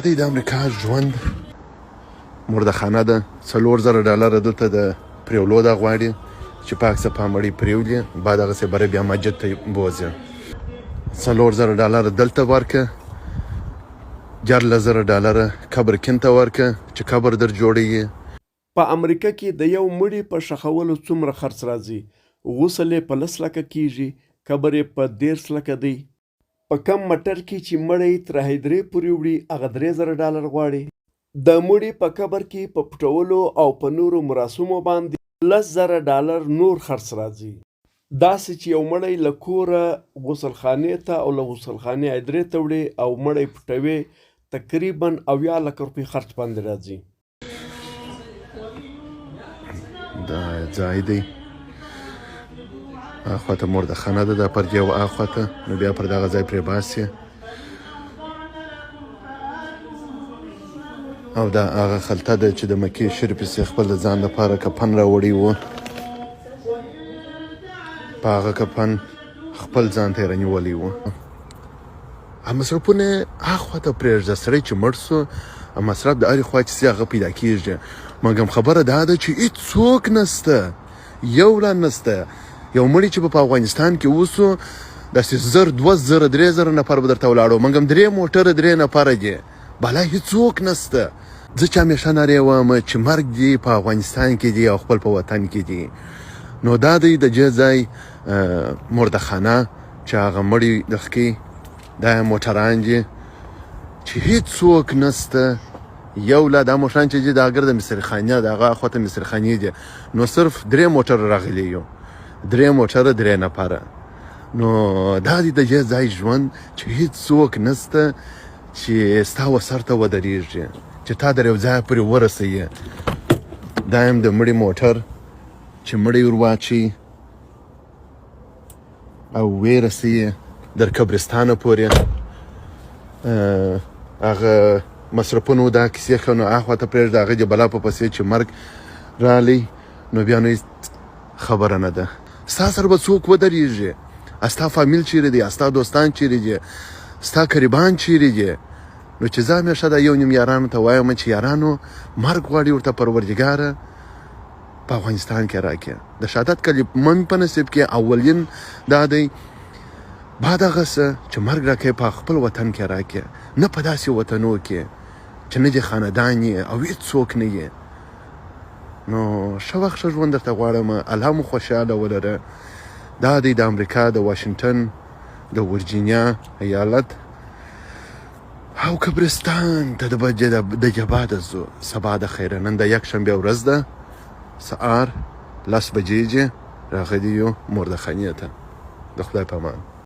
دی د امریکا ژوند مردخانه ده. $4000 دلته د پریولو دا غواړي چې پاک څه پامړی پریولي بعد هغسې بره بیا مسجد ته بوځي. $4000 دلته ورکه، $10,000 قبر کین ته ورکه چې قبر در جوړوي. په امریکا کې د یو مړي په ښخولو څومره خرڅ راځي؟ غسل یې په 10 لکه کیږي، قبر یې په 13 لکه دی. په کم مټر کې چې مړی تر هدیرې پورې وړي هغه $3000 غواړي. د مړي په قبر کې په پټولو او په نورو مراسمو باندې $10,000 نور خرڅ راځي. داسې چې یو مړی له کوره غسلخانې ته او له غسلخانې هدیرې ته وړي او مړی پټوي تقریبا 80 لکه روپۍ خرڅ باندې راځي. دا ځای دی اخواته مردخانه ده، دا پردې او اخواته، نو بیا پر دغه ځای پرې باسي او دا هغه خلطه ده چې د مکې شریفې څخه خپل د ځان لپاره کفن راوړی و. په هغه کفن خپل ځان ته یې رانیولی و. مصرفونه اخواته پرېږده، سړی چې مړ سو مصرف د هرې خوا چې سي هغه پیدا کېږي. مګم خبره دا ده چې هېڅوک نسته، یو لا نسته. یو مړی چې په افغانستان کې اوسو داسې 1000 2000 3000 نفر به درته ولاړو، مګم 3 موټره 3 نفره دي، بلا هېڅوک نسته. زه چې همیشه نارې وایم چې مرګ دی په افغانستان کې دی او خپل په وطن کې دی. نو دا دی د دې ځای مردخانه چې هغه مړي دخکې دا موټران دي چې هېڅوک نسته. یو لا دا موټران چې دي دا ګرده مصرخانه د هغه خواته مصرخانې دي، نو صرف 3 موټر راغلي یو، 3 موټره 3 نفره. نو دا دی د دې ځای ژوند چې هېڅوک نسته چې ستا وسر ته ودرېږي چې تا در یو ځای پورې ورسوي. دا هم د مړي موټر چې مړی ور واچي او ویې رسوي در قبرستانه پورې. هغه مصرفونو دا کیسې ښه، نو اخواته پرېږده، هغه د بلا په پسې چې مرګ رالی نو بیا نو خبره نه ده. ستا سره به څوک ودرېږي؟ ستا فامیل چیرې دی؟ ستا دوستان چیرې دي؟ ستا قریبان چیرې دي؟ نو چې زه همیشه دا یو نیم یارانو ته وایم چې یارانو مرګ غواړي ورته پروردګاره په افغانستان کې راکړي. د شهادت کلمه په نصیب کې اولین دا دی بعد هغه څه چې مرګ راکړي په خپل وطن کې راکړي، نه په داسې وطنو کې چې نه دې خاندان یې او هېڅوک نه یې. نو ښه وخت ښه ژوند درته غواړم، الله مو خوشحاله ولره. دا دی د امریکا د واشنګټن د ورجینیا ایالت او قبرستان ته د جبا د ځو. سبا د خیره، نن د یکشنبې ورځ ده، سهار 10 بجې راغلي یو مردخانې ته. د خدای په امان.